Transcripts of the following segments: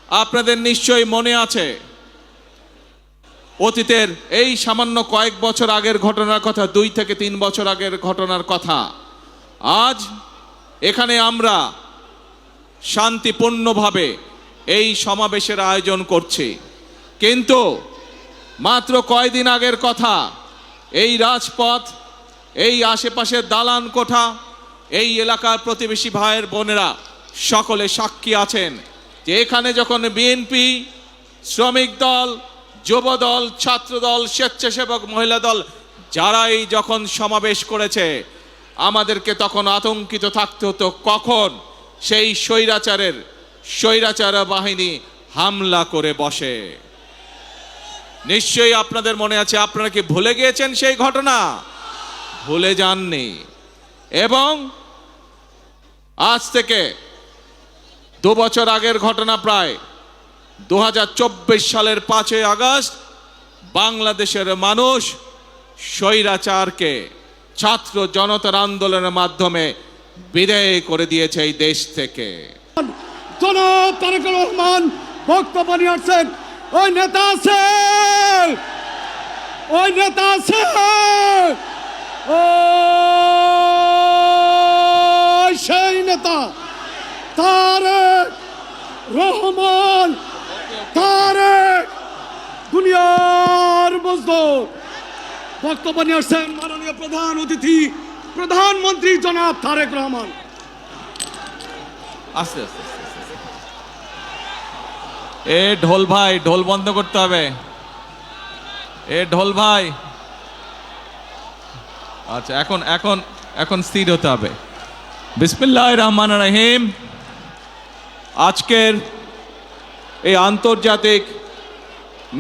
আপনাদের নিশ্চয়ই মনে আছে অতীতের এই সামান্য কয়েক বছর আগের ঘটনার কথা, 2 থেকে 3 বছর আগের ঘটনার কথা। আজ এখানে আমরা শান্তিপূর্ণভাবে এই সমাবেশের আয়োজন করছি, কিন্তু মাত্র কয়েকদিন আগের কথা, এই রাজপথ, এই আশেপাশের দালান কোঠা, এই এলাকার প্রতিবেশী ভাইয়ের বোনেরা সকলে সাক্ষী আছেন যে এখানে যখন বিএনপি, শ্রমিক দল, যুব দল, ছাত্র দল, স্বেচ্ছাসেবক মহিলা দল যারাই যখন সমাবেশ করেছে, আমাদেরকে তখন আতঙ্কিত থাকতে হতো কখন সেই স্বৈরাচার বাহিনী হামলা করে বসে। নিশ্চয়ই আপনাদের মনে আছে। আপনারা কি ভুলে গিয়েছেন সেই ঘটনা? ভুলে যাননি। এবং আজ থেকে 2 বছর আগের ঘটনা, প্রায় 2024 সালের 5ই আগস্ট বাংলাদেশের মানুষ স্বৈরাচারকে ছাত্র জনতার আন্দোলনের মাধ্যমে বিদায় করে দিয়েছে এই দেশ থেকে। জনাব তারেক রহমান বক্তব্য নিয়ে আসছেন। ওই নেতা আছে, ওই নেতা আছে, সেই নেতা তারেক রহমান, তারেক দুনিয়ার মজদুর। বক্তব্য নিয়ে আসছেন মাননীয় প্রধান অতিথি প্রধানমন্ত্রী জনাব তারেক রহমান। আস্তে আস্তে এ ঢোল ভাই, ঢোল বন্ধ করতে হবে। এ ঢোল ভাই, আচ্ছা এখন এখন এখন স্থির হতে হবে। বিসমিল্লাহির রহমানির রহিম। আজকের এই আন্তর্জাতিক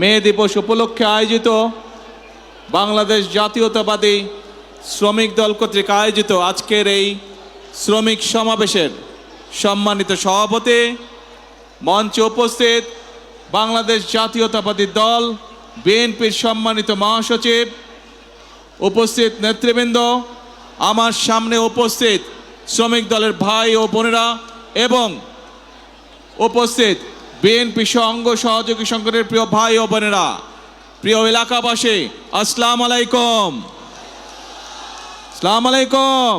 মে দিবস উপলক্ষে আয়োজিত বাংলাদেশ জাতীয়তাবাদী শ্রমিক দল কর্তৃক আয়োজিত আজকের এই শ্রমিক সমাবেশের সম্মানিত সভাপতি, মঞ্চে উপস্থিত বাংলাদেশ জাতীয়তাবাদী দল বিএনপির সম্মানিত মহাসচিব, উপস্থিত নেতৃবৃন্দ, আমার সামনে উপস্থিত শ্রমিক দলের ভাই ও বোনেরা এবং উপস্থিত বিএনপি অঙ্গ সহযোগী সংগঠনের প্রিয় ভাই ও বোনেরা, প্রিয় এলাকাবাসী, আসসালামু আলাইকুম। আসসালামু আলাইকুম।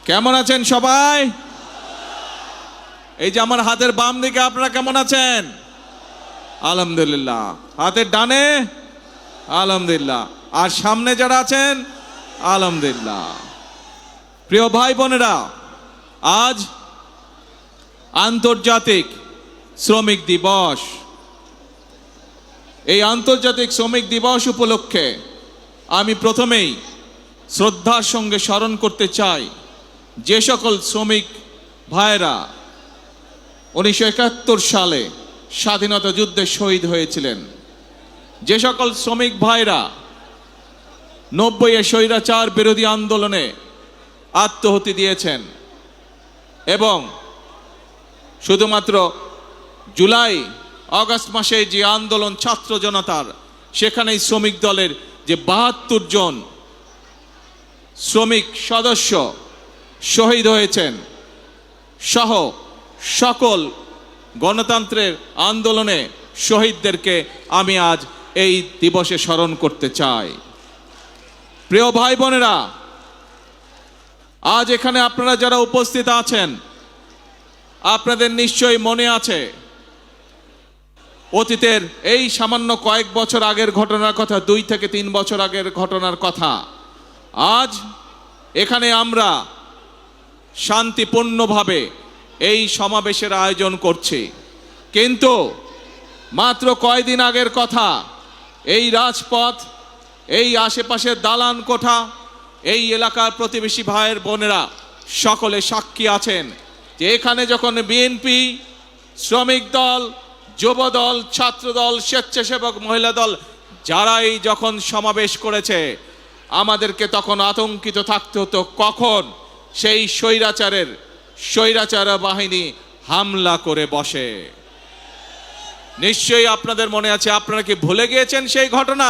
কেমন আছেন সবাই? এই যে আমার হাতের বাম দিকে আপনারা কেমন আছেন? আলহামদুলিল্লাহ। হাতের ডানে আলহামদুলিল্লাহ, আর সামনে যারা আছেন আলহামদুলিল্লাহ। প্রিয় ভাই বোনেরা, আজ আন্তর্জাতিক শ্রমিক দিবস। এই আন্তর্জাতিক শ্রমিক দিবস উপলক্ষে আমি প্রথমেই শ্রদ্ধার সঙ্গে স্মরণ করতে চাই যে সকল শ্রমিক ভাইরা 1971 সালে স্বাধীনতা যুদ্ধে শহীদ হয়েছিলেন, যে সকল শ্রমিক ভাইরা 90-এ স্বৈরাচার বিরোধী আন্দোলনে আত্মাহুতি দিয়েছেন এবং শুধুমাত্র জুলাই আগস্ট মাসে যে আন্দোলন ছাত্র জনতার, সেখানেই শ্রমিক দলের যে 72 জন শ্রমিক সদস্য শহীদ হয়েছেন সহ সকল গণতন্ত্রের আন্দোলনে শহীদদেরকে আমি আজ এই দিবসে স্মরণ করতে চাই। প্রিয় ভাই বোনেরা, আজ এখানে আপনারা যারা উপস্থিত আছেন, আপনাদের নিশ্চয়ই মনে আছে অতীতের এই সামান্য কয়েক বছর আগের ঘটনার কথা, 2 থেকে 3 বছর আগের ঘটনার কথা। আজ এখানে আমরা শান্তিপূর্ণভাবে এই সমাবেশের আয়োজন করছি, কিন্তু মাত্র কয়েকদিন আগের কথা, এই রাজপথ, এই আশেপাশের দালান কোঠা, এই এলাকার প্রতিবেশী ভাইয়ের বোনেরা সকলে সাক্ষী আছেন যে এখানে যখন বিএনপি, শ্রমিক দল, যুব দল, ছাত্র দল, স্বেচ্ছাসেবক মহিলা দল যারাই যখন সমাবেশ করেছে, আমাদেরকে তখন আতঙ্কিত থাকতে হতো কখন সেই স্বৈরাচার বাহিনী হামলা করে বসে। নিশ্চয়ই আপনাদের মনে আছে। আপনারা কি ভুলে গিয়েছেন সেই ঘটনা?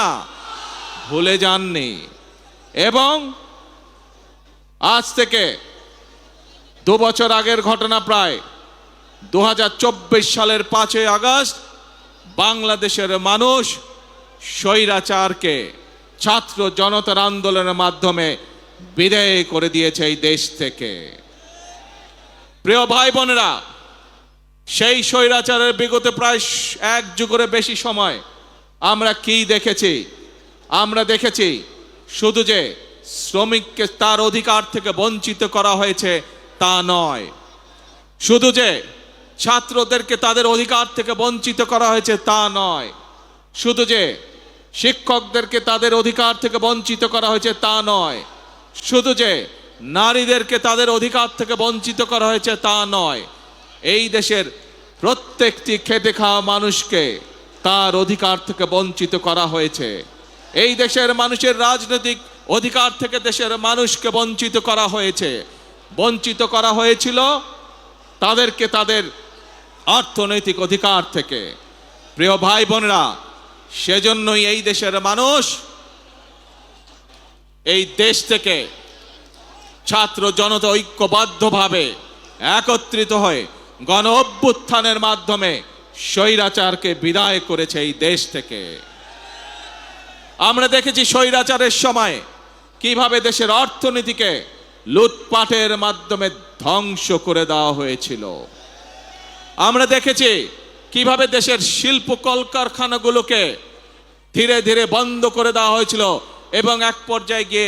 ভুলে যাননি। এবং আজ থেকে 2 বছর আগের ঘটনা, প্রায় 2024 সালের 5ই আগস্ট বাংলাদেশের মানুষ স্বৈরাচারকে ছাত্র জনতার আন্দোলনের মাধ্যমে বিদায় করে দিয়েছে এই দেশ থেকে। প্রিয় ভাই বোনেরা, সেই স্বৈরাচারের বিগত প্রায় 1 যুগের বেশি সময় আমরা কি দেখেছি? আমরা দেখেছি শুধু যে শ্রমিককে তার অধিকার থেকে বঞ্চিত করা হয়েছে তা নয়, শুধু যে ছাত্রদেরকে তাদের অধিকার থেকে বঞ্চিত করা হয়েছে তা নয়, শুধু যে শিক্ষকদেরকে তাদের অধিকার থেকে বঞ্চিত করা হয়েছে তা নয়, শুধু যে নারীদেরকে তাদের অধিকার থেকে বঞ্চিত করা হয়েছে তা নয়, এই দেশের প্রত্যেকটি খেটে খাওয়া মানুষকে তার অধিকার থেকে বঞ্চিত করা হয়েছে। এই দেশের মানুষের রাজনৈতিক অধিকার থেকে দেশের মানুষকে বঞ্চিত করা হয়েছে। বঞ্চিত করা হয়েছিল তাদেরকে তাদের অর্থনৈতিক অধিকার থেকে। প্রিয় ভাই বোনেরা, সেজন্যই এই দেশের মানুষ এই দেশ থেকে ছাত্র জনতা ঐক্যবদ্ধভাবে একত্রিত হয়ে গণ অভ্যুত্থানের মাধ্যমে স্বৈরাচারকে বিদায় করেছে এই দেশ থেকে। আমরা দেখেছি স্বৈরাচারের সময় কিভাবে দেশের অর্থনীতিকে লুটপাটের মাধ্যমে ধ্বংস করে দেওয়া হয়েছিল। আমরা দেখেছি কিভাবে দেশের শিল্প কলকারখানাগুলোকে ধীরে ধীরে বন্ধ করে দেওয়া হয়েছিল এবং এক পর্যায়ে গিয়ে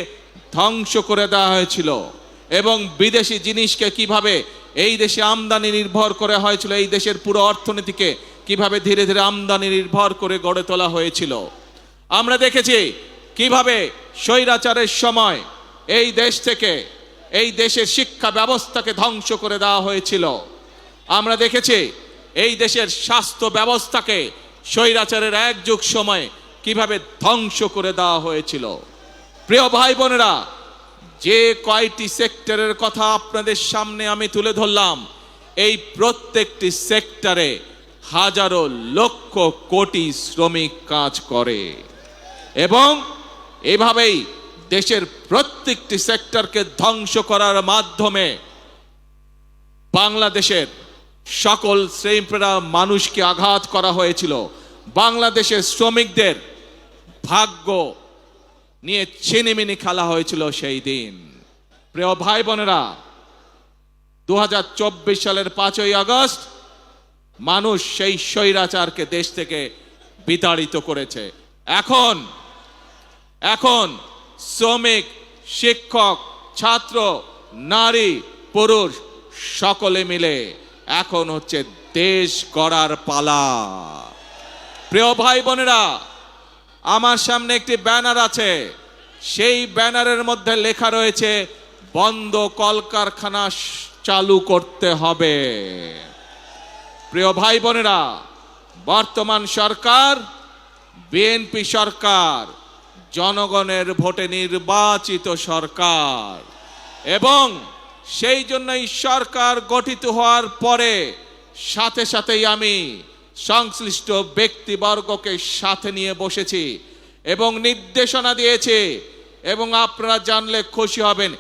ধ্বংস করে দেওয়া হয়েছিল, এবং বিদেশি জিনিসকে কিভাবে এই দেশে আমদানি নির্ভর করে হয়েছিল, এই দেশের পুরো অর্থনীতিকে কিভাবে ধীরে ধীরে আমদানি নির্ভর করে গড়ে তোলা হয়েছিল। আমরা দেখেছি কিভাবে স্বৈরাচারের সময় এই দেশ থেকে এই দেশের শিক্ষা ব্যবস্থাকে ধ্বংস করে দেওয়া হয়েছিল। আমরা দেখেছি এই দেশের স্বাস্থ্য ব্যবস্থাকে স্বৈরাচারের 1 যুগ সময় কিভাবে ধ্বংস করে দেওয়া হয়েছিল। প্রিয় ভাই বোনেরা, যে কয়টি সেক্টরের কথা আপনাদের সামনে আমি তুলে ধরলাম, এই প্রত্যেকটি সেক্টরে হাজারো লক্ষ কোটি শ্রমিক কাজ করে, এবং এভাবেই দেশের প্রত্যেকটি সেক্টরকে ধ্বংস করার মাধ্যমে বাংলাদেশের সকল শ্রেণীপেরা মানুষকে আঘাত করা হয়েছিল। বাংলাদেশের শ্রমিকদের ভাগ্য নিয়ে ছিনিমিনি খেলা হয়েছিল সেই দিন। প্রিয় ভাই বোনেরা, 2024 সালের 5ই আগস্ট মানুষ সেই স্বৈরাচারকে দেশ থেকে বিতাড়িত করেছে। এখন শ্রমিক, শিক্ষক, ছাত্র, নারী, পুরুষ সকলে মিলে এখন হচ্ছে দেশ গড়ার পালা। প্রিয় ভাই বোনেরা, আমার সামনে একটি ব্যানার আছে, সেই ব্যানারের মধ্যে লেখা রয়েছে বন্ধ কলকারখানা চালু করতে হবে। প্রিয় ভাই বোনেরা, বর্তমান সরকার বিএনপি সরকার, জনগণের ভোটে নির্বাচিত সরকার, এবং সেই জন্যই সরকার গঠিত হওয়ার পরে সাথে সাথেই আমি সংশ্লিষ্ট ব্যক্তিবর্গকে সাথে নিয়ে বসেছি এবং নির্দেশনা দিয়েছি, এবং আপনারা জানলে খুশি হবেন,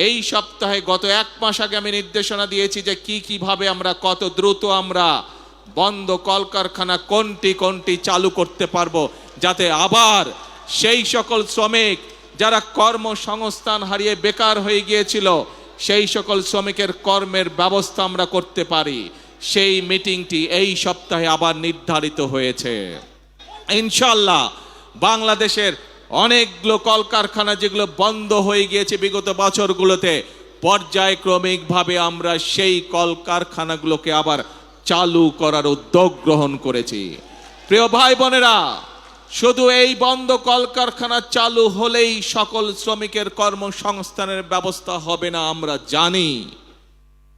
এই সপ্তাহে গত 1 মাস আগে আমি নির্দেশনা দিয়েছি যে কিভাবে আমরা কত দ্রুত আমরা বন্ধ কলকারখানা কোনটি চালু করতে পারবো, যাতে আবার সেই সকল শ্রমিক যারা কর্মসংস্থান হারিয়ে বেকার হয়ে গিয়েছিল সেই সকল শ্রমিকের কর্মের ব্যবস্থা আমরা করতে পারি। সেই মিটিংটি এই সপ্তাহে আবার নির্ধারিত হয়েছে। ইনশাআল্লাহ বাংলাদেশের অনেকগুলো কলকারখানা যেগুলো বন্ধ হয়ে গিয়েছে বিগত বছরগুলোতে, পর্যায়ক্রমিকভাবে আমরা সেই কলকারখানাগুলোকে আবার চালু করার উদ্যোগ গ্রহণ করেছি। প্রিয় ভাই বোনেরা, শুধু এই বন্ধ কলকারখানা চালু হলেই সকল শ্রমিকের কর্মসংস্থানের ব্যবস্থা হবে না, আমরা জানি।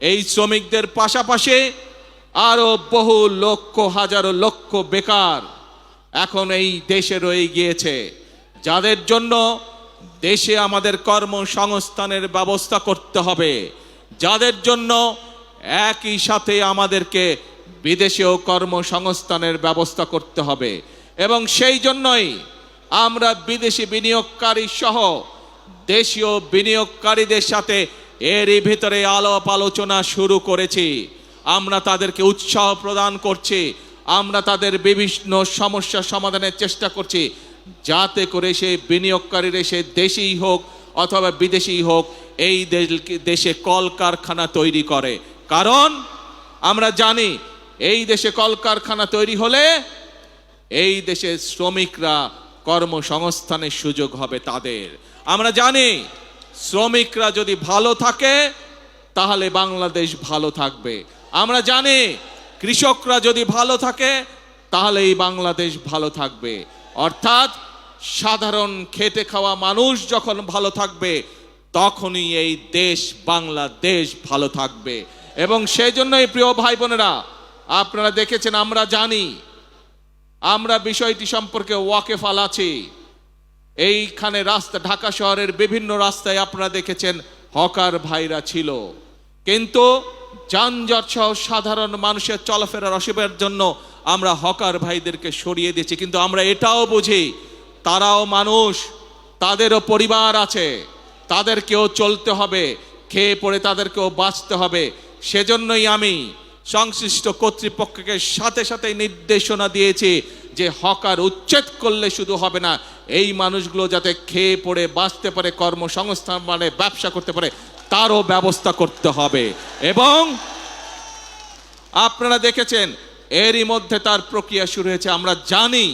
এই শ্রমিকদের পাশাপাশি আরো বহু লক্ষ, হাজারো লক্ষ বেকার এখন এই দেশে রয়ে গিয়েছে, যাদের জন্য দেশে আমাদের কর্মসংস্থানের ব্যবস্থা করতে হবে, যাদের জন্য একই সাথে আমাদেরকে বিদেশেও কর্মসংস্থানের ব্যবস্থা করতে হবে। এবং সেই জন্যই আমরা বিদেশি বিনিয়োগকারী সহ দেশীয় বিনিয়োগকারীদের সাথে এরই ভিতরে আলাপ আলোচনা শুরু করেছি। আমরা তাদেরকে উৎসাহ প্রদান করছি, আমরা তাদের বিভিন্ন সমস্যা সমাধানের চেষ্টা করছি, যাতে করে সে বিনিয়োগকারীরা সে দেশেই হোক অথবা বিদেশি হোক এই দেশে কলকারখানা তৈরি করে। কারণ আমরা জানি এই দেশে কলকারখানা তৈরি হলে এই দেশের শ্রমিকরা কর্মসংস্থানের সুযোগ হবে তাদের। আমরা জানি শ্রমিকরা যদি ভালো থাকে তাহলে বাংলাদেশ ভালো থাকবে। আমরা জানি কৃষকরা যদি ভালো থাকে তাহলে এই বাংলাদেশ ভালো থাকবে। অর্থাৎ সাধারণ খেটে খাওয়া মানুষ যখন ভালো থাকবে তখনই এই দেশ বাংলাদেশ ভালো থাকবে। এবং সেই জন্যই প্রিয় ভাই বোনেরা, আপনারা দেখেছেন, আমরা জানি, আমরা বিষয়টি সম্পর্কে ওয়াকিফাল আছি। এইখানে রাস্তা, ঢাকা শহরের বিভিন্ন রাস্তায় আপনারা দেখেছেন হকার ভাইরা ছিল, কিন্তু যানজট সহ সাধারণ মানুষের চলাফেরার অসুবিধার জন্য আমরা হকার ভাইদেরকে সরিয়ে দিয়েছি। কিন্তু আমরা এটাও বুঝি তারাও মানুষ, তাদেরও পরিবার আছে, তাদেরকেও চলতে হবে, খেয়ে পড়ে তাদেরকেও বাঁচতে হবে। সেজন্যই আমি সংশ্লিষ্ট কর্তৃপক্ষকে সাথে সাথে নির্দেশনা দিয়েছি যে হকার উচ্ছেদ করলে শুধু হবে না, এই মানুষগুলো যাতে খেয়ে পড়ে বাঁচতে পারে, কর্মসংস্থান মানে ব্যবসা করতে পারে, তারও ব্যবস্থা করতে হবে। এবং আপনারা দেখেছেন এরই মধ্যে তার প্রক্রিয়া শুরু হয়েছে। আমরা জানি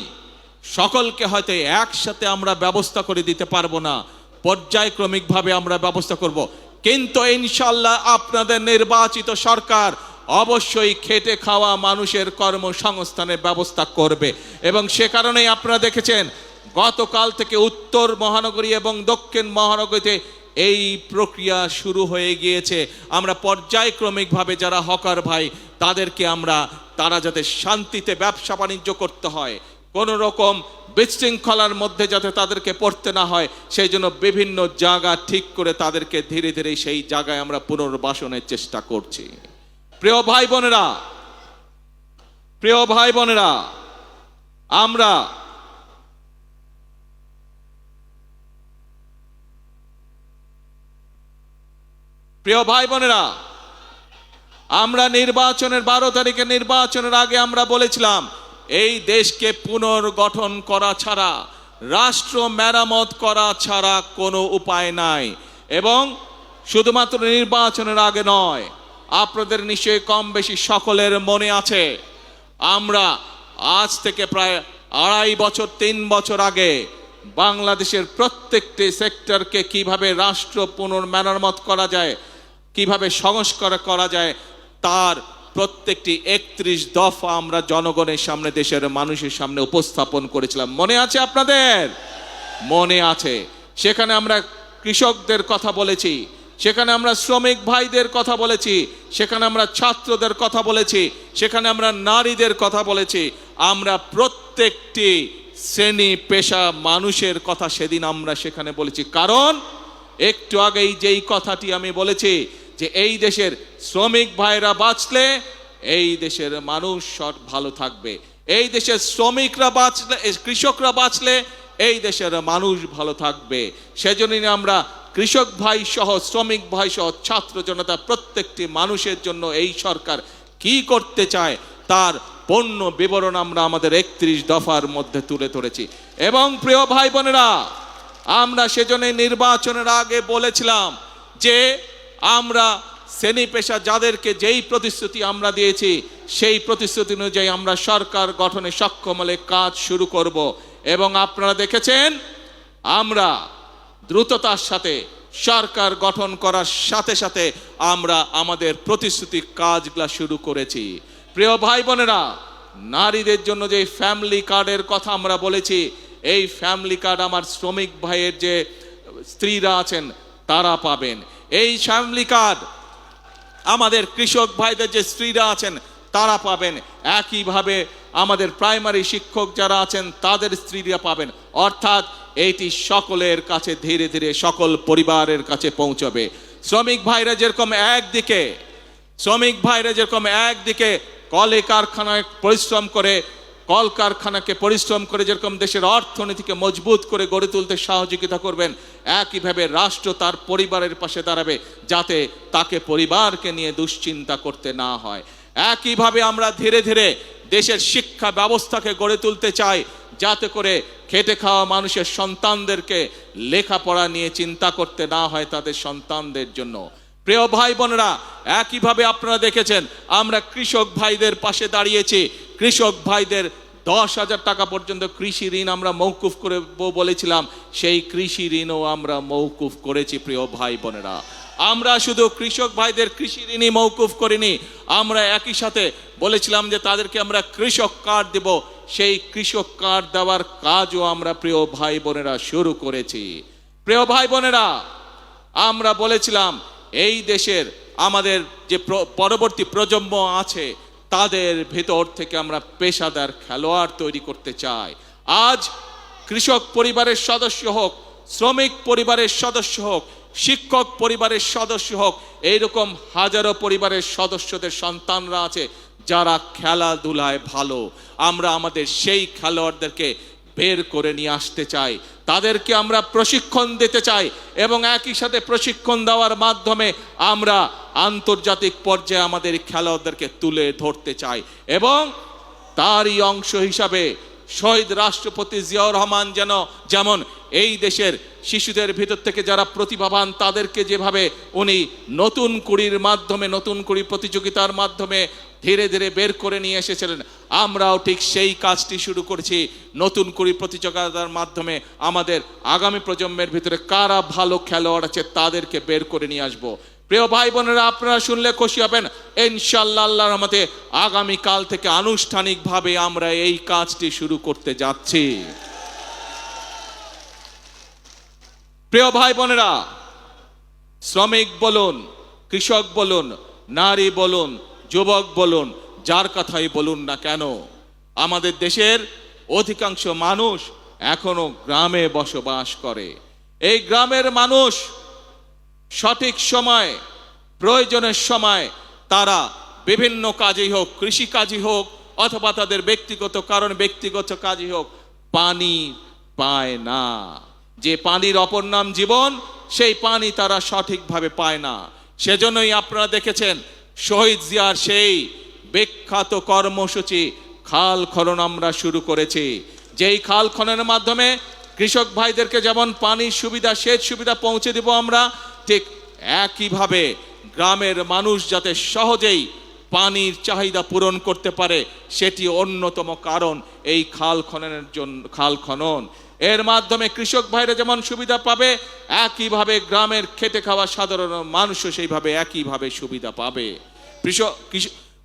সকলকে হয়তো একসাথে আমরা ব্যবস্থা করে দিতে পারবো না, পর্যায়ক্রমিকভাবে আমরা ব্যবস্থা করব, কিন্তু ইনশাল্লাহ আপনাদের নির্বাচিত সরকার অবশ্যই খেটে খাওয়া মানুষের কর্মসংস্থানের ব্যবস্থা করবে। এবং সে কারণেই আপনারা দেখেছেন গতকাল থেকে উত্তর মহানগরী এবং দক্ষিণ মহানগরীতে এই প্রক্রিয়া শুরু হয়ে গিয়েছে। আমরা পর্যায়ক্রমিকভাবে যারা হকার ভাই তাদেরকে তারা যাতে শান্তিতে ব্যবসা বাণিজ্য করতে হয়, কোনো রকম বিশৃঙ্খলার মধ্যে যাতে তাদেরকে পড়তে না হয়, সেই জন্য বিভিন্ন জায়গা ঠিক করে তাদেরকে ধীরে ধীরে সেই জায়গায় আমরা পুনর্বাসনের চেষ্টা করছি। প্রিয় ভাই বোনেরা, আমরা নির্বাচনের 12 তারিখে নির্বাচনের আগে আমরা বলেছিলাম এই দেশকে পুনর্গঠন করা ছাড়া, রাষ্ট্র মেরামত করা ছাড়া কোনো উপায় নাই। এবং শুধুমাত্র নির্বাচনের আগে নয়, আপনাদের নিশ্চয়ই কম বেশি সকলের মনে আছে, আমরা আজ থেকে প্রায় 2.5 বছর 3 বছর আগে বাংলাদেশের প্রত্যেকটি সেক্টরকে কিভাবে রাষ্ট্র পুনর্মেরামত করা যায়, কিভাবে সংস্কার করা যায়, তার প্রত্যেকটি 31 দফা আমরা জনগণের সামনে, দেশের মানুষের সামনে উপস্থাপন করেছিলাম। মনে আছে আপনাদের? মনে আছে। সেখানে আমরা কৃষকদের কথা বলেছি, সেখানে আমরা শ্রমিক ভাইদের কথা বলেছি, সেখানে আমরা ছাত্রদের কথা বলেছি, সেখানে আমরা নারীদের কথা বলেছি, আমরা প্রত্যেকটি শ্রেণী পেশা মানুষের কথা সেদিন আমরা সেখানে বলেছি। কারণ একটু আগেই যেই কথাটি আমি বলেছি যে এই দেশের শ্রমিক ভাইরা বাঁচলে এই দেশের মানুষ সব ভালো থাকবে, এই দেশের শ্রমিকরা বাঁচলে, কৃষকরা বাঁচলে এই দেশের মানুষ ভালো থাকবে। সেজন্যই আমরা কৃষক ভাই সহ, শ্রমিক ভাই সহ, ছাত্র জনতা প্রত্যেকটি মানুষের জন্য এই সরকার কি করতে চায় তার পূর্ণ বিবরণ আমরা আমাদের 31 দফার মধ্যে তুলে ধরেছি। এবং প্রিয় ভাই বোনেরা, আমরা সেজন্য নির্বাচনের আগে বলেছিলাম যে আমরা শ্রেণী পেশা যাদেরকে যেই প্রতিশ্রুতি আমরা দিয়েছি সেই প্রতিশ্রুতি অনুযায়ী আমরা সরকার গঠনে সক্ষম হলে কাজ শুরু করব। এবং আপনারা দেখেছেন আমরা দ্রুততার সাথে সরকার গঠন করার সাথে সাথে আমরা আমাদের প্রতিশ্রুতির কাজগুলো শুরু করেছি। প্রিয় ভাই বোনেরা, নারীদের জন্য যে ফ্যামিলি কার্ডের কথা আমরা বলেছি, এই ফ্যামিলি কার্ড আমার শ্রমিক ভাইয়ের যে স্ত্রীরা আছেন তারা পাবেন। এই ফ্যামিলি কার্ড আমাদের কৃষক ভাইদের যে স্ত্রীরা আছেন তারা পাবেন। একইভাবে আমাদের প্রাইমারি শিক্ষক যারা আছেন তাদের স্ত্রীরা পাবেন। অর্থাৎ এইটি সকলের কাছে ধীরে ধীরে সকল পরিবারের কাছে পৌঁছবে। শ্রমিক ভাইরা যেরকম একদিকে কলে কারখানায় পরিশ্রম করে, কলকারখানাকে পরিশ্রম করে যেরকম দেশের অর্থনীতিকে মজবুত করে গড়ে তুলতে সহযোগিতা করবেন, একইভাবে রাষ্ট্র তার পরিবারের পাশে দাঁড়াবে যাতে তাকে পরিবারকে নিয়ে দুশ্চিন্তা করতে না হয়। একইভাবে আমরা ধীরে ধীরে দেশের শিক্ষা ব্যবস্থাকে গড়ে তুলতে চাই, যাতে করে খেটে খাওয়া মানুষের সন্তানদেরকে লেখাপড়া নিয়ে চিন্তা করতে না হয় তাদের সন্তানদের জন্য। প্রিয় ভাই বোনেরা, একইভাবে আপনারা দেখেছেন আমরা কৃষক ভাইদের পাশে দাঁড়িয়েছি। কৃষক ভাইদের 10,000 টাকা পর্যন্ত কৃষি ঋণ আমরা মৌকুফ করে বলেছিলাম, সেই কৃষি ঋণও আমরা মৌকুফ করেছি। প্রিয় ভাই বোনেরা, আমরা শুধু কৃষক ভাইদের কৃষি ঋণই মৌকুফ করিনি, আমরা একই সাথে বলেছিলাম যে তাদেরকে আমরা কৃষক কার্ড দেব। সেই কৃষক কার্ড দেওয়ার কাজও আমরা প্রিয় ভাই বোনেরা শুরু করেছি। প্রিয় ভাই বোনেরা, আমরা বলেছিলাম এই দেশের আমাদের যে পরবর্তী প্রজন্ম আছে তাদের ভেতর থেকে আমরা পেশাদার খেলোয়াড় তৈরি করতে চাই। আজ কৃষক পরিবারের সদস্য হোক, শ্রমিক পরিবারের সদস্য হোক, শিক্ষক পরিবারের সদস্য হোক, এইরকম হাজারো পরিবারের সদস্যদের সন্তানরা আছে যারা খেলাধুলায় ভালো। আমরা আমাদের সেই খেলোয়াড়দেরকে বের করে নিয়ে আসতে চাই, তাদেরকে আমরা প্রশিক্ষণ দিতে চাই এবং একই সাথে প্রশিক্ষণ দেওয়ার মাধ্যমে আমরা আন্তর্জাতিক পর্যায়ে আমাদের খেলোয়াড়দেরকে তুলে ধরতে চাই। এবং তারই অংশ হিসাবে শহীদ রাষ্ট্রপতি জিয়াউর রহমান যেমন এই দেশের শিশুদের ভিতর থেকে যারা প্রতিভাবান তাদেরকে যেভাবে উনি নতুন কুড়ির মাধ্যমে, নতুন কুড়ি প্রতিযোগিতার মাধ্যমে ধীরে ধীরে বের করে নিয়ে এসেছিলেন, আমরাও ঠিক সেই কাজটি শুরু করেছি। নতুন কুড়ি প্রতিযোগিতার মাধ্যমে আমাদের আগামী প্রজন্মের ভিতরে কারা ভালো খেলোয়াড় আছে তাদেরকে বের করে নিয়ে আসবো। প্রিয় ভাই বোনেরা, আপনারা শুনলে খুশি হবেন, ইনশাআল্লাহ আল্লাহর রহমতে আগামীকাল থেকে আনুষ্ঠানিকভাবে আমরা এই কাজটি শুরু করতে যাচ্ছি। প্রিয় ভাই বোনেরা, শ্রমিক বলুন, কৃষক বলুন, নারী বলুন, যুবক বলুন, যার কথাই বলুন না কেন, আমাদের দেশের অধিকাংশ মানুষ এখনো গ্রামে বসবাস করে। এই গ্রামের মানুষ সঠিক সময়, প্রয়োজনের সময় তারা বিভিন্ন কাজেই হোক, কৃষি কাজই হোক অথবা তাদের ব্যক্তিগত কারণ ব্যক্তিগত কাজই হোক, পানি পায় না। যে পানির অপর নাম জীবন, সেই পানি তারা সঠিকভাবে পায় না। সেজন্যই আপনারা দেখেছেন শহীদ জিয়ার সেই বিখ্যাত কর্মসূচি খাল খনন আমরা শুরু করেছি। যেই খাল খননের মাধ্যমে কৃষক ভাইদেরকে যেমন পানির সুবিধা, সেচ সুবিধা পৌঁছে দেব আমরা, ঠিক একইভাবে গ্রামের মানুষ যাতে সহজেই পানির চাহিদা পূরণ করতে পারে, সেটি অন্যতম কারণ এই খাল খনন। এর মাধ্যমে কৃষক ভাইরা যেমন সুবিধা পাবে, একইভাবে গ্রামের খেটে খাওয়া সাধারণ মানুষও সেইভাবে একইভাবে সুবিধা পাবে।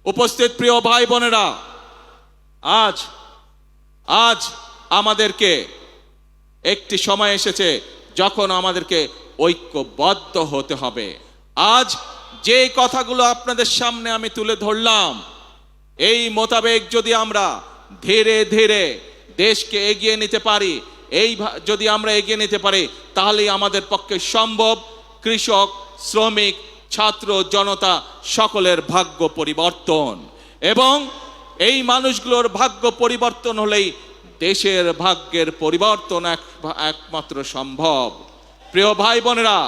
উপস্থিত প্রিয় ভাই বোনেরা, আজ আমাদেরকে একটি সময় এসেছে যখন আমাদেরকে ঐক্যবদ্ধ হতে হবে। আজ যে কথাগুলো আপনাদের সামনে আমি তুলে ধরলাম, এই মোতাবেক যদি আমরা ধীরে ধীরে দেশকে এগিয়ে নিতে পারি, যদি আমরা এগিয়ে নিতে পারি, তাহলেই আমাদের পক্ষে সম্ভব কৃষক, শ্রমিক, ছাত্র, জনতা সকলের ভাগ্য পরিবর্তন। এবং এই মানুষগুলোর ভাগ্য পরিবর্তন হলেই দেশের ভাগ্যের পরিবর্তন একমাত্র সম্ভব। প্রিয় ভাই বোনেরা,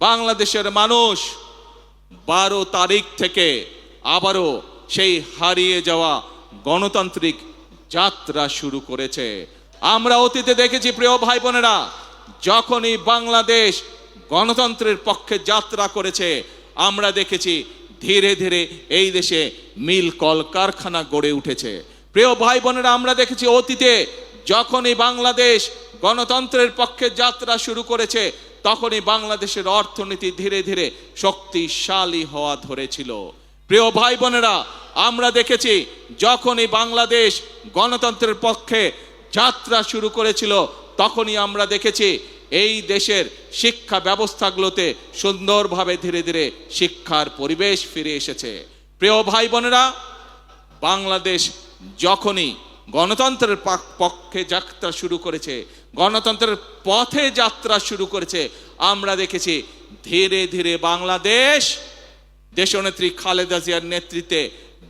বাংলাদেশের মানুষ 12 তারিখ থেকে আবারও সেই হারিয়ে যাওয়া গণতান্ত্রিক যাত্রা শুরু করেছে। আমরা অতীতে দেখেছি প্রিয় ভাই বোনেরা, যখনই বাংলাদেশ গণতন্ত্রের পক্ষে যাত্রা করেছে, আমরা দেখেছি ধীরে ধীরে এই দেশে মিল কলকারখানা গড়ে উঠেছে। প্রিয় ভাই বোনেরা, আমরা দেখেছি অতীতে যখনই বাংলাদেশ গণতন্ত্রের পক্ষে যাত্রা শুরু করেছে, তখনই বাংলাদেশের অর্থনীতি ধীরে ধীরে শক্তিশালী হওয়া ধরেছিল। প্রিয় ভাই বোনেরা, আমরা দেখেছি যখনই বাংলাদেশ গণতন্ত্রের পক্ষে যাত্রা শুরু করেছিল, তখনই আমরা দেখেছি এই দেশের শিক্ষা ব্যবস্থাগুলোতে সুন্দরভাবে ধীরে ধীরে শিক্ষার পরিবেশ ফিরে এসেছে। প্রিয় ভাই বোনেরা, বাংলাদেশ যখনই গণতন্ত্রের পক্ষে যাত্রা শুরু করেছে, গণতন্ত্রের পথে যাত্রা শুরু করেছে, আমরা দেখেছি ধীরে ধীরে বাংলাদেশ দেশনেত্রী খালেদা জিয়ার নেতৃত্বে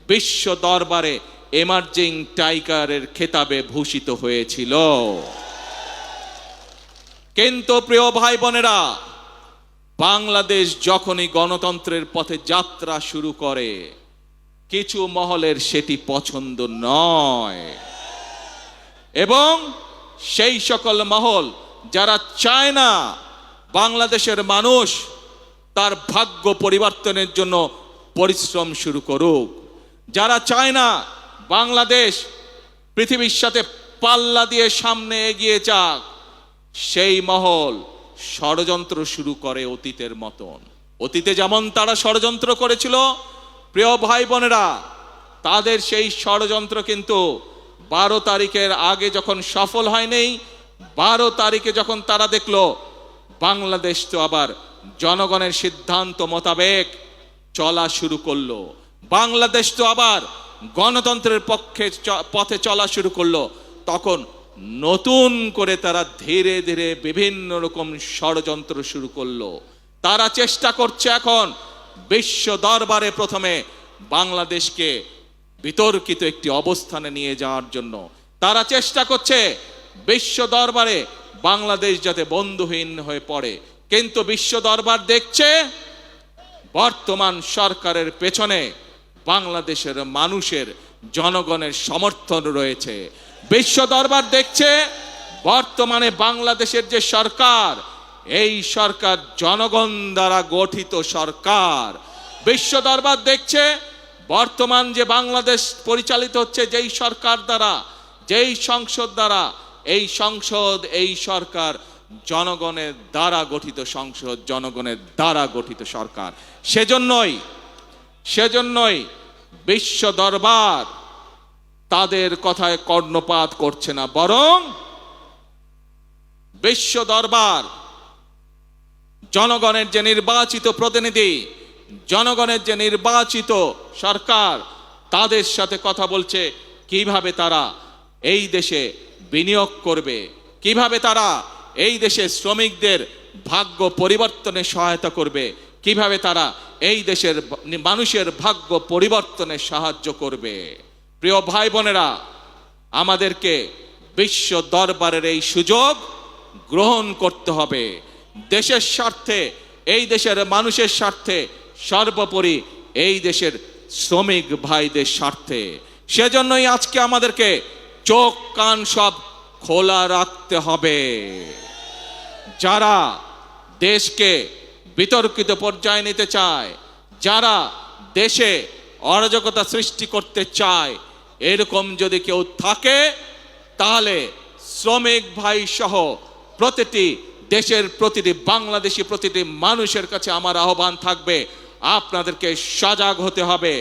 বিশ্ব দরবারে এমার্জিং টাইগারের খেতাবে ভূষিত হয়েছিল। কিন্তু প্রিয় ভাই বোনেরা, বাংলাদেশ যখনই গণতন্ত্রের পথে যাত্রা শুরু করে কিছু মহলের সেটি পছন্দ নয়, এবং সেই সকল মহল যারা চায় না বাংলাদেশের মানুষ তার ভাগ্য পরিবর্তনের জন্য পরিশ্রম শুরু করুক, যারা চায় না বাংলাদেশ পৃথিবীর সাথে পাল্লা দিয়ে সামনে এগিয়ে যাক, সেই মহল ষড়যন্ত্র শুরু করে অতীতের মতন। অতীতে যেমন তারা ষড়যন্ত্র করেছিল, প্রিয় ভাই বোনেরা, তাদের সেই ষড়যন্ত্র কিন্তু 12 তারিখের আগে যখন সফল হয়নি, 12 তারিখে যখন তারা দেখলো বাংলাদেশ তো আবার জনগণের সিদ্ধান্ত মোতাবেক চলা শুরু করলো, বাংলাদেশ তো আবার গণতন্ত্রের পথে চলা শুরু করলো, তখন নতুন করে তারা ধীরে ধীরে বিভিন্ন রকম ষড়যন্ত্র শুরু করলো। তারা চেষ্টা করছে এখন বিশ্ব দরবারে প্রথমে বাংলাদেশকে বিতর্কিত একটি অবস্থানে নিয়ে যাওয়ার জন্য। তারা চেষ্টা করছে বিশ্ব দরবারে বাংলাদেশ যাতে বন্ধুহীন হয়ে পড়ে, কিন্তু বিশ্ব দরবার দেখছে বর্তমান সরকারের পেছনে বাংলাদেশের মানুষের জনগণের সমর্থন রয়েছে। বিশ্ব দরবার দেখছে বর্তমানে বাংলাদেশের যে সরকার, এই সরকার জনগণ দ্বারা গঠিত সরকার। বিশ্ব দরবার দেখছে বর্তমান যে বাংলাদেশ পরিচালিত হচ্ছে যেই সরকার দ্বারা, যেই সংসদ দ্বারা, এই সংসদ, এই সরকার জনগণের দ্বারা গঠিত সংসদ, জনগণের দ্বারা গঠিত সরকার। সেজন্যই বিশ্ব দরবার তাদের কথায় কর্ণপাত করছে না, বরং বিশ্ব দরবার জনগণের যে নির্বাচিত প্রতিনিধি, জনগণের যে নির্বাচিত সরকার, তাদের সাথে কথা বলছে কিভাবে তারা এই দেশে বিনিয়োগ করবে, কিভাবে তারা এই দেশে শ্রমিকদের ভাগ্য পরিবর্তনে সহায়তা করবে, কিভাবে তারা এই দেশের মানুষের ভাগ্য পরিবর্তনে সাহায্য করবে। প্রিয় ভাই বোনেরা, আমাদেরকে বিশ্ব দরবারের এই সুযোগ গ্রহণ করতে হবে দেশের স্বার্থে, এই দেশের মানুষের স্বার্থে, সর্বোপরি এই দেশের শ্রমিক ভাইদের স্বার্থে। সেজন্যই আজকে আমাদেরকে চোখ কান সব খোলা রাখতে হবে। যারা দেশকে বিতর্কিত পর্যায়ে নিতে চায়, যারা দেশে অরাজকতা সৃষ্টি করতে চায়, এরকম যদি কেউ থাকে, তাহলে শ্রমিক ভাই সহ প্রতিটি দেশের প্রতিটি বাংলাদেশি প্রতিটি মানুষের কাছে আমার আহ্বান থাকবে, আপনাদেরকে সজাগ হতে হবে,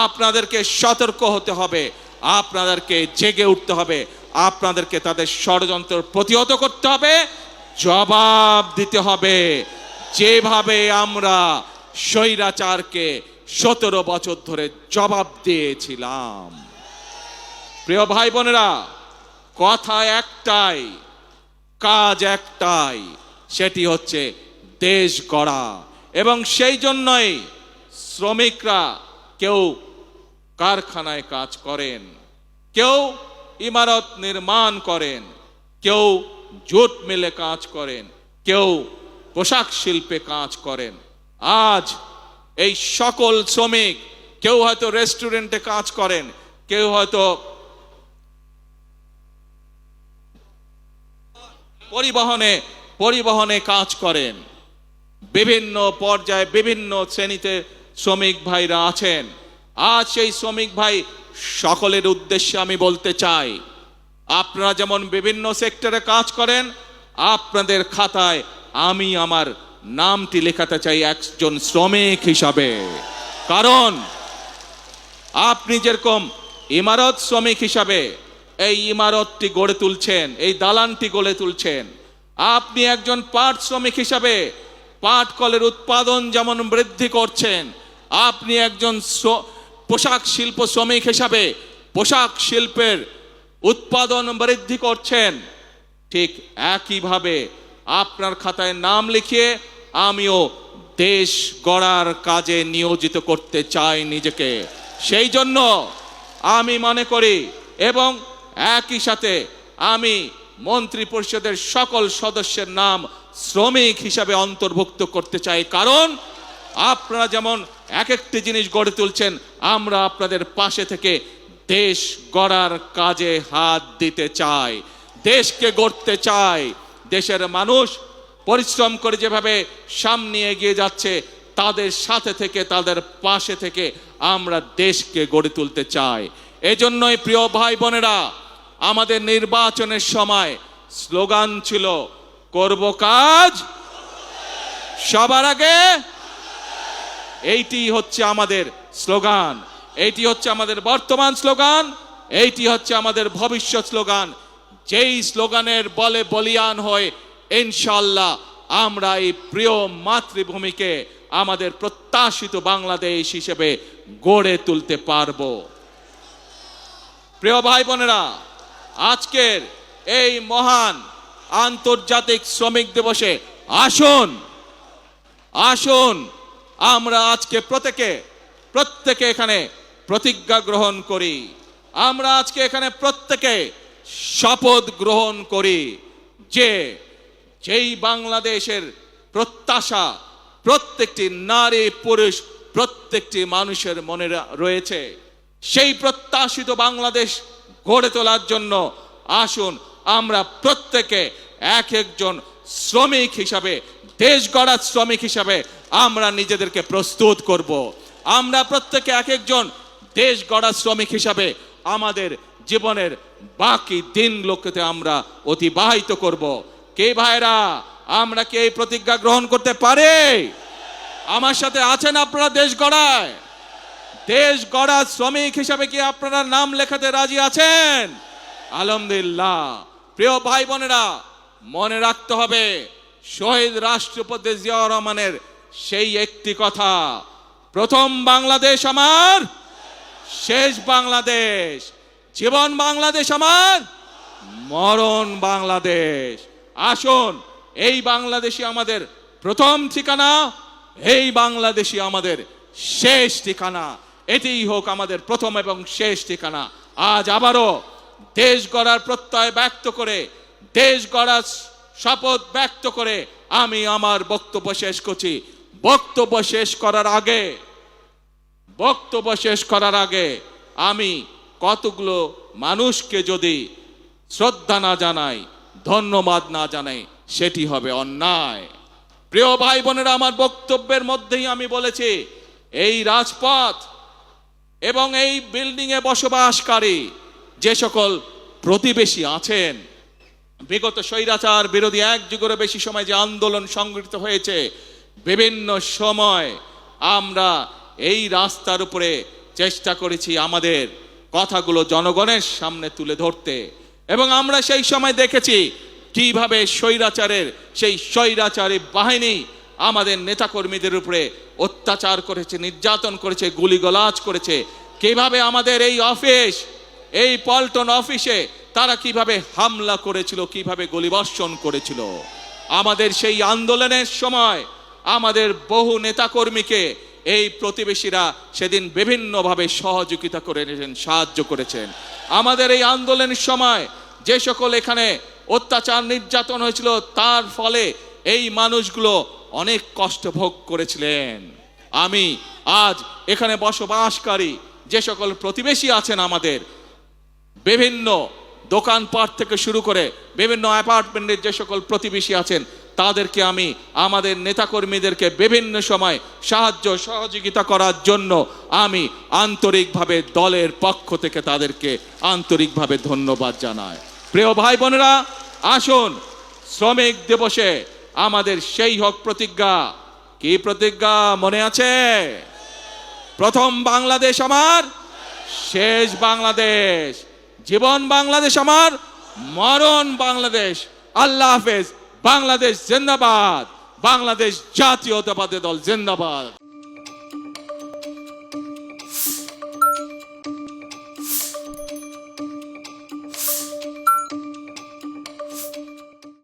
আপনাদেরকে সতর্ক হতে হবে, আপনাদেরকে জেগে উঠতে হবে, আপনাদেরকে তাদের ষড়যন্ত্র প্রতিহত করতে হবে, জবাব দিতে হবে, যেভাবে আমরা স্বৈরাচারকে 17 বছর ধরে জবাব দিয়েছিলাম। প্রিয় ভাই বোনেরা, কথা একটাই, কাজ একটাই, সেটি হচ্ছে দেশ গড়া। এবং সেই জন্যই শ্রমিকরা কেউ কারখানায় কাজ করেন, কেউ ইমারত নির্মাণ করেন, কেউ জুট মিলে কাজ করেন, কেউ পোশাক শিল্পে কাজ করেন। আজ এই সকল শ্রমিক, কেউ হয়তো রেস্টুরেন্টে কাজ করেন, কেউ হয়তো পরিবহনে কাজ করেন, বিভিন্ন পর্যায়ে বিভিন্ন শ্রেণীতে শ্রমিক ভাইরা আছেন। আজ সেই শ্রমিক ভাই সকলের উদ্দেশ্যে আমি বলতে চাই, আপনারা যেমন বিভিন্ন সেক্টরে কাজ করেন, আপনাদের খাতায় আমি আমার নামটি লেখাতে চাই একজন শ্রমিক হিসাবে। কারণ আপনি যেরকম ইমারত শ্রমিক হিসাবে এই ইমারতটি গড়ে তুলছেন, এই দালানটি গড়ে তুলছেন, আপনি একজন পাট শ্রমিক হিসাবে পাট কলের উৎপাদন যেমন বৃদ্ধি করছেন, আপনি একজন পোশাক শিল্প শ্রমিক হিসাবে পোশাক শিল্পের উৎপাদন বৃদ্ধি করছেন, ঠিক একইভাবে আপনার খাতায় নাম লিখিয়ে আমিও দেশ গড়ার কাজে নিয়োজিত করতে চাই নিজেকে। সেই জন্য আমি মনে করি, এবং একই সাথে আমি মন্ত্রী পরিষদের সকল সদস্যের নাম শ্রমিক হিসাবে অন্তর্ভুক্ত করতে চাই। কারণ আপনারা যেমন এক একটি জিনিস গড়ে তুলছেন, আমরা আপনাদের পাশে থেকে দেশ গড়ার কাজে হাত দিতে চাই, দেশকে গড়তে চাই। দেশের মানুষ পরিশ্রম করে যেভাবে সামনে এগিয়ে যাচ্ছে, তাদের সাথে থেকে, তাদের পাশে থেকে আমরা দেশকে গড়ে তুলতে চাই। এজন্যই প্রিয় ভাই বোনেরা, আমাদের নির্বাচনের সময় স্লোগান ছিল, করব কাজ সবার আগে। এইটি হচ্ছে আমাদের স্লোগান, এইটি হচ্ছে আমাদের বর্তমান স্লোগান, এইটি হচ্ছে আমাদের ভবিষ্যৎ স্লোগান। যেই স্লোগানের বলে বলিয়ান হয়ে ইনশাআল্লাহ আমরা এই প্রিয় মাতৃভূমিকে আমাদের প্রত্যাশিত বাংলাদেশ হিসেবে গড়ে তুলতে পারব। প্রিয় ভাই বোনেরা, আজকের এই মহান আন্তর্জাতিক শ্রমিক দিবসে আসুন আসুন আমরা আজকে প্রত্যেকে এখানে প্রতিজ্ঞা গ্রহণ করি। আমরা আজকে এখানে প্রত্যেকে শপথ গ্রহণ করি যে যেই বাংলাদেশের প্রত্যাশা প্রত্যেকটি নারী পুরুষ প্রত্যেকটি মানুষের মনে রয়েছে, সেই প্রত্যাশিত বাংলাদেশ গড়ে তোলার জন্য আসুন আমরা প্রত্যেকে এক একজন শ্রমিক হিসাবে, দেশ গড়ার শ্রমিক হিসাবে আমরা নিজেদেরকে প্রস্তুত করব। আমরা প্রত্যেকে এক একজন দেশ গড়ার শ্রমিক হিসাবে আমাদের জীবনের বাকি দিনগুলোকে আমরা অতিবাহিত করব। কে ভাইরা, আমরা কি এই প্রতিজ্ঞা গ্রহণ করতে পারে? আমার সাথে আছেন আপনারা দেশ গড়ায়? দেশ গড়ার শ্রমিক হিসাবে কি আপনারা নাম লেখাতে রাজি আছেন? আলহামদুলিল্লাহ। প্রিয় ভাই বোনেরা, মনে রাখতে হবে শহীদ রাষ্ট্রপতি জিয়াউর রহমানের সেই একটি কথা, প্রথম বাংলাদেশ আমার, শেষ বাংলাদেশ। জীবন বাংলাদেশ আমার, মরণ বাংলাদেশ। আসুন এই বাংলাদেশই আমাদের প্রথম ঠিকানা, এই বাংলাদেশই আমাদের শেষ ঠিকানা। এটিই হোক আমাদের প্রথম এবং শেষ ঠিকানা। আজ আবারও দেশ গড়ার প্রত্যয় ব্যক্ত করে, দেশ গড়ার শপথ ব্যক্ত করে আমি আমার বক্তব্য শেষ করছি। বক্তব্য শেষ করার আগে আমি কতগুলো মানুষকে যদি শ্রদ্ধা না জানাই, ধন্যবাদ না জানাই, সেটি হবে অন্যায়। প্রিয় ভাই বোনেরা, আমার বক্তব্যের মধ্যেই আমি বলেছি, এই রাজপথ এবং এই বিল্ডিং এ বসবাসকারী যে সকল প্রতিবেশী আছেন, বিগত স্বৈরাচার বিরোধী এক যুগেরও বেশি সময় যে আন্দোলন সংগঠিত হয়েছে, বিভিন্ন সময় আমরা এই রাস্তার উপরে চেষ্টা করেছি আমাদের কথাগুলো জনগণের সামনে তুলে ধরতে, এবং আমরা সেই সময় দেখেছি কিভাবে সেই স্বৈরাচারী বাহিনী আমাদের নেতাকর্মীদের উপরে অত্যাচার করেছে, নির্যাতন করেছে, গুলিগলাজ করেছে। কিভাবে আমাদের এই অফিস, এই পল্টন অফিসে তারা কিভাবে হামলা করেছিল, কিভাবে গুলিবর্ষণ করেছিল। আমাদের সেই আন্দোলনের সময় আমাদের বহু নেতাকর্মীকে এই প্রতিবেশীরা সেদিন বিভিন্নভাবে সহযোগিতা করেছেন, সাহায্য করেছেন। আমাদের এই আন্দোলনের সময় যে সকল এখানে অত্যাচার নির্যাতন হয়েছিল, তার ফলে এই মানুষগুলো অনেক কষ্ট ভোগ করেছিলেন। আমি আজ এখানে বসবাসকারী যে সকল প্রতিবেশী আছেন, আমাদের বিভিন্ন দোকানপাট থেকে শুরু করে বিভিন্ন অ্যাপার্টমেন্টের যে সকল প্রতিবেশী আছেন, তাদেরকে আমি, আমাদের নেতাকর্মীদেরকে বিভিন্ন সময় সাহায্য সহযোগিতা করার জন্য আমি আন্তরিকভাবে দলের পক্ষ থেকে তাদেরকে আন্তরিকভাবে ধন্যবাদ জানাই। প্রিয় ভাই বোনেরা, আসুন শ্রমিক দিবসে আমাদের সেই হোক প্রতিজ্ঞা। কি প্রতিজ্ঞা মনে আছে? প্রথম বাংলাদেশ আমার, শেষ বাংলাদেশ। জীবন বাংলাদেশ আমার, মরণ বাংলাদেশ। আল্লাহ হাফেজ। বাংলাদেশ জিন্দাবাদ। বাংলাদেশ জাতীয়তাবাদী দল জিন্দাবাদ।